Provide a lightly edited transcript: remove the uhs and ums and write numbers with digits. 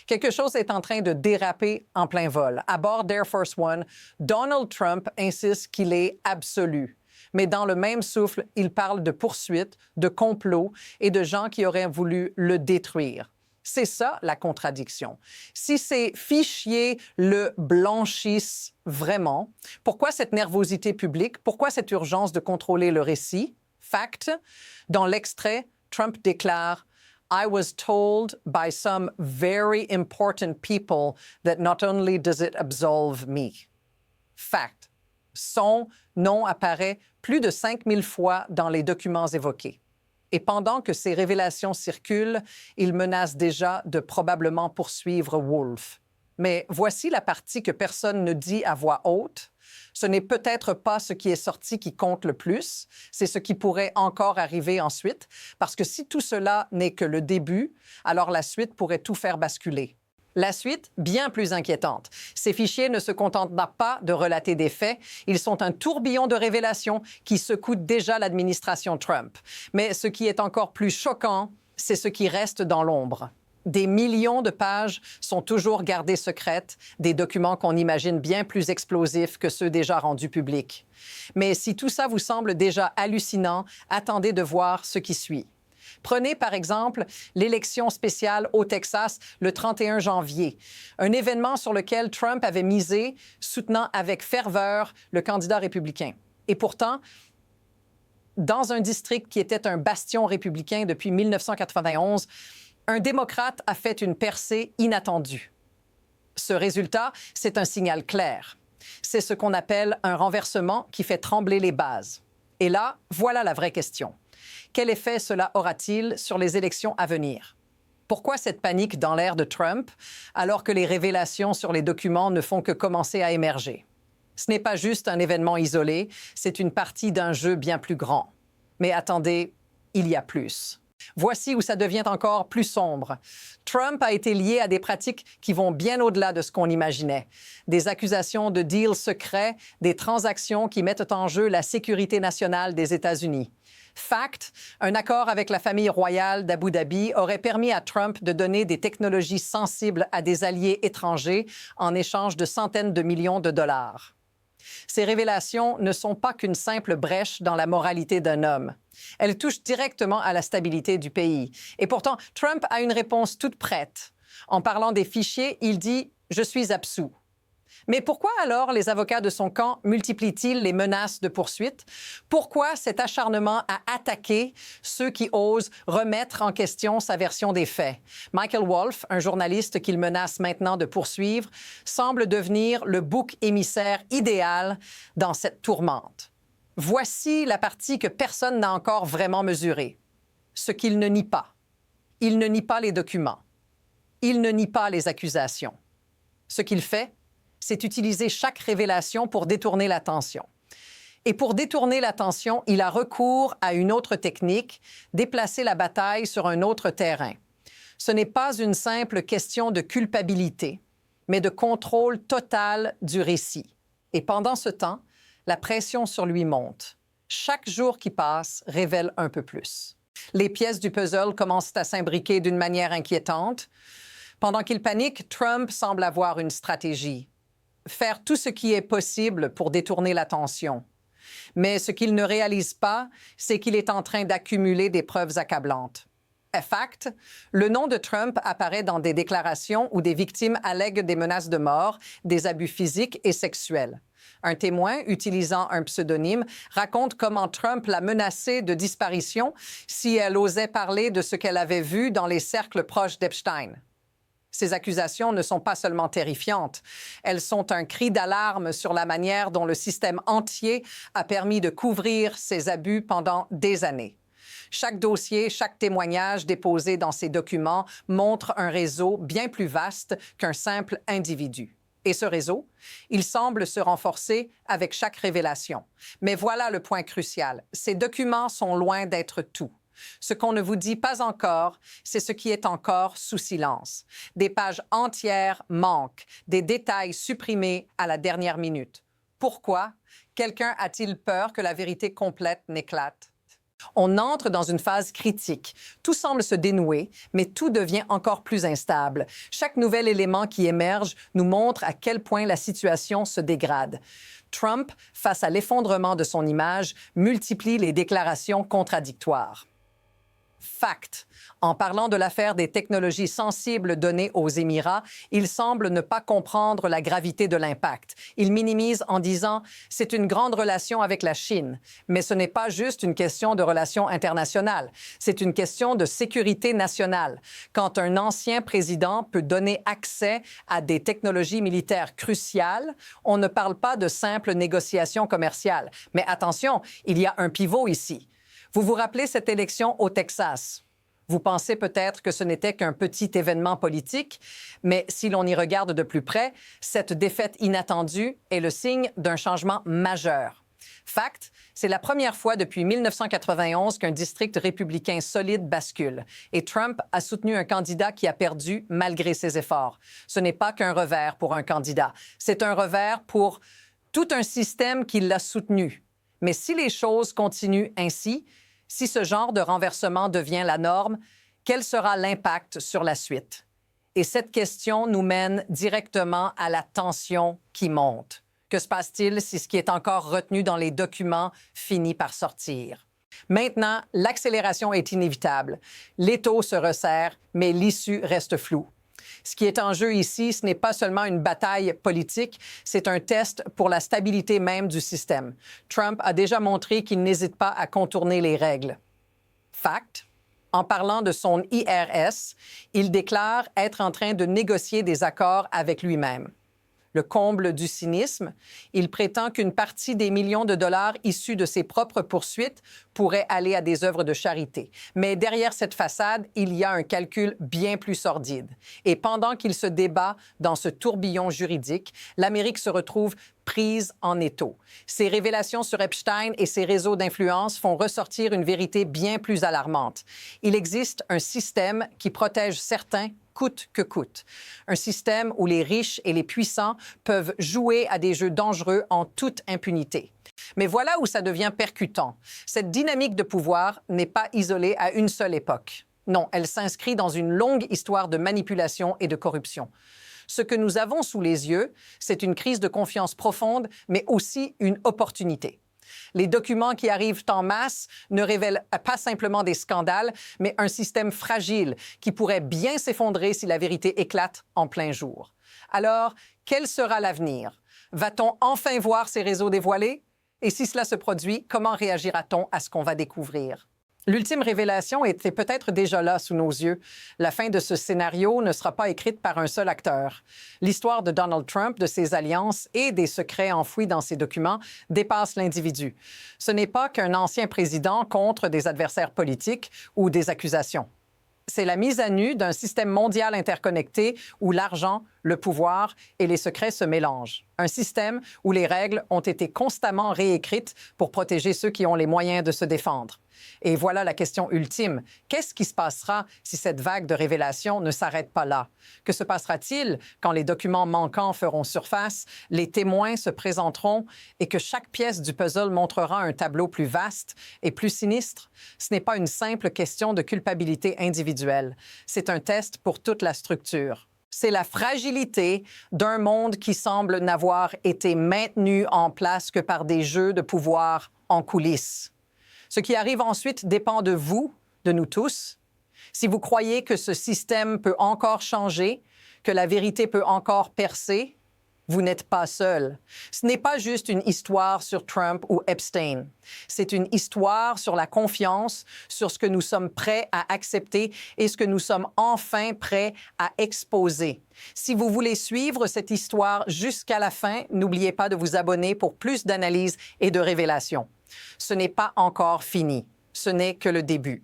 Quelque chose est en train de déraper en plein vol. À bord d'Air Force One, Donald Trump insiste qu'il est absolu. Mais dans le même souffle, il parle de poursuites, de complots et de gens qui auraient voulu le détruire. C'est ça, la contradiction. Si ces fichiers le blanchissent vraiment, pourquoi cette nervosité publique? Pourquoi cette urgence de contrôler le récit? Fact, dans l'extrait, Trump déclare I was told by some very important people that not only does it absolve me. Fact. Son nom apparaît plus de 5000 fois dans les documents évoqués. Et pendant que ces révélations circulent, il menace déjà de probablement poursuivre Wolf. Mais voici la partie que personne ne dit à voix haute. Ce n'est peut-être pas ce qui est sorti qui compte le plus, c'est ce qui pourrait encore arriver ensuite, parce que si tout cela n'est que le début, alors la suite pourrait tout faire basculer. La suite, bien plus inquiétante. Ces fichiers ne se contentent pas de relater des faits, ils sont un tourbillon de révélations qui secouent déjà l'administration Trump. Mais ce qui est encore plus choquant, c'est ce qui reste dans l'ombre. Des millions de pages sont toujours gardées secrètes, des documents qu'on imagine bien plus explosifs que ceux déjà rendus publics. Mais si tout ça vous semble déjà hallucinant, attendez de voir ce qui suit. Prenez par exemple l'élection spéciale au Texas le 31 janvier, un événement sur lequel Trump avait misé, soutenant avec ferveur le candidat républicain. Et pourtant, dans un district qui était un bastion républicain depuis 1991, un démocrate a fait une percée inattendue. Ce résultat, c'est un signal clair. C'est ce qu'on appelle un renversement qui fait trembler les bases. Et là, voilà la vraie question. Quel effet cela aura-t-il sur les élections à venir? Pourquoi cette panique dans l'ère de Trump, alors que les révélations sur les documents ne font que commencer à émerger? Ce n'est pas juste un événement isolé, c'est une partie d'un jeu bien plus grand. Mais attendez, il y a plus. Voici où ça devient encore plus sombre. Trump a été lié à des pratiques qui vont bien au-delà de ce qu'on imaginait. Des accusations de deals secrets, des transactions qui mettent en jeu la sécurité nationale des États-Unis. Fact, un accord avec la famille royale d'Abu Dhabi aurait permis à Trump de donner des technologies sensibles à des alliés étrangers en échange de centaines de millions de dollars. Ces révélations ne sont pas qu'une simple brèche dans la moralité d'un homme. Elles touchent directement à la stabilité du pays. Et pourtant, Trump a une réponse toute prête. En parlant des fichiers, il dit « Je suis absous ». Mais pourquoi alors les avocats de son camp multiplient-ils les menaces de poursuite? Pourquoi cet acharnement à attaquer ceux qui osent remettre en question sa version des faits? Michael Wolff, un journaliste qu'il menace maintenant de poursuivre, semble devenir le bouc émissaire idéal dans cette tourmente. Voici la partie que personne n'a encore vraiment mesurée. Ce qu'il ne nie pas. Il ne nie pas les documents. Il ne nie pas les accusations. Ce qu'il fait, c'est utiliser chaque révélation pour détourner l'attention. Et pour détourner l'attention, il a recours à une autre technique, déplacer la bataille sur un autre terrain. Ce n'est pas une simple question de culpabilité, mais de contrôle total du récit. Et pendant ce temps, la pression sur lui monte. Chaque jour qui passe révèle un peu plus. Les pièces du puzzle commencent à s'imbriquer d'une manière inquiétante. Pendant qu'il panique, Trump semble avoir une stratégie. Faire tout ce qui est possible pour détourner l'attention. Mais ce qu'il ne réalise pas, c'est qu'il est en train d'accumuler des preuves accablantes. En fact, le nom de Trump apparaît dans des déclarations où des victimes allèguent des menaces de mort, des abus physiques et sexuels. Un témoin, utilisant un pseudonyme, raconte comment Trump l'a menacée de disparition si elle osait parler de ce qu'elle avait vu dans les cercles proches d'Epstein. Ces accusations ne sont pas seulement terrifiantes, elles sont un cri d'alarme sur la manière dont le système entier a permis de couvrir ces abus pendant des années. Chaque dossier, chaque témoignage déposé dans ces documents montre un réseau bien plus vaste qu'un simple individu. Et ce réseau, il semble se renforcer avec chaque révélation. Mais voilà le point crucial, ces documents sont loin d'être tout. Ce qu'on ne vous dit pas encore, c'est ce qui est encore sous silence. Des pages entières manquent, des détails supprimés à la dernière minute. Pourquoi? Quelqu'un a-t-il peur que la vérité complète n'éclate? On entre dans une phase critique. Tout semble se dénouer, mais tout devient encore plus instable. Chaque nouvel élément qui émerge nous montre à quel point la situation se dégrade. Trump, face à l'effondrement de son image, multiplie les déclarations contradictoires. Fact. En parlant de l'affaire des technologies sensibles données aux Émirats, il semble ne pas comprendre la gravité de l'impact. Il minimise en disant « c'est une grande relation avec la Chine ». Mais ce n'est pas juste une question de relations internationales, c'est une question de sécurité nationale. Quand un ancien président peut donner accès à des technologies militaires cruciales, on ne parle pas de simples négociations commerciales. Mais attention, il y a un pivot ici. Vous vous rappelez cette élection au Texas? Vous pensez peut-être que ce n'était qu'un petit événement politique, mais si l'on y regarde de plus près, cette défaite inattendue est le signe d'un changement majeur. Fact, c'est la première fois depuis 1991 qu'un district républicain solide bascule, et Trump a soutenu un candidat qui a perdu malgré ses efforts. Ce n'est pas qu'un revers pour un candidat, c'est un revers pour tout un système qui l'a soutenu. Mais si les choses continuent ainsi, si ce genre de renversement devient la norme, quel sera l'impact sur la suite? Et cette question nous mène directement à la tension qui monte. Que se passe-t-il si ce qui est encore retenu dans les documents finit par sortir? Maintenant, l'accélération est inévitable. L'étau se resserre, mais l'issue reste floue. Ce qui est en jeu ici, ce n'est pas seulement une bataille politique, c'est un test pour la stabilité même du système. Trump a déjà montré qu'il n'hésite pas à contourner les règles. Fact. En parlant de son IRS, il déclare être en train de négocier des accords avec lui-même. Le comble du cynisme, il prétend qu'une partie des millions de dollars issus de ses propres poursuites pourrait aller à des œuvres de charité. Mais derrière cette façade, il y a un calcul bien plus sordide. Et pendant qu'il se débat dans ce tourbillon juridique, l'Amérique se retrouve prise en étau. Ces révélations sur Epstein et ses réseaux d'influence font ressortir une vérité bien plus alarmante. Il existe un système qui protège certains coûte que coûte. Un système où les riches et les puissants peuvent jouer à des jeux dangereux en toute impunité. Mais voilà où ça devient percutant. Cette dynamique de pouvoir n'est pas isolée à une seule époque. Non, elle s'inscrit dans une longue histoire de manipulation et de corruption. Ce que nous avons sous les yeux, c'est une crise de confiance profonde, mais aussi une opportunité. Les documents qui arrivent en masse ne révèlent pas simplement des scandales, mais un système fragile qui pourrait bien s'effondrer si la vérité éclate en plein jour. Alors, quel sera l'avenir? Va-t-on enfin voir ces réseaux dévoilés? Et si cela se produit, comment réagira-t-on à ce qu'on va découvrir? L'ultime révélation était peut-être déjà là sous nos yeux. La fin de ce scénario ne sera pas écrite par un seul acteur. L'histoire de Donald Trump, de ses alliances et des secrets enfouis dans ses documents dépasse l'individu. Ce n'est pas qu'un ancien président contre des adversaires politiques ou des accusations. C'est la mise à nu d'un système mondial interconnecté où l'argent, le pouvoir et les secrets se mélangent. Un système où les règles ont été constamment réécrites pour protéger ceux qui ont les moyens de se défendre. Et voilà la question ultime. Qu'est-ce qui se passera si cette vague de révélations ne s'arrête pas là? Que se passera-t-il quand les documents manquants feront surface, les témoins se présenteront et que chaque pièce du puzzle montrera un tableau plus vaste et plus sinistre? Ce n'est pas une simple question de culpabilité individuelle. C'est un test pour toute la structure. C'est la fragilité d'un monde qui semble n'avoir été maintenu en place que par des jeux de pouvoir en coulisses. Ce qui arrive ensuite dépend de vous, de nous tous. Si vous croyez que ce système peut encore changer, que la vérité peut encore percer, vous n'êtes pas seul. Ce n'est pas juste une histoire sur Trump ou Epstein. C'est une histoire sur la confiance, sur ce que nous sommes prêts à accepter et ce que nous sommes enfin prêts à exposer. Si vous voulez suivre cette histoire jusqu'à la fin, n'oubliez pas de vous abonner pour plus d'analyses et de révélations. Ce n'est pas encore fini. Ce n'est que le début.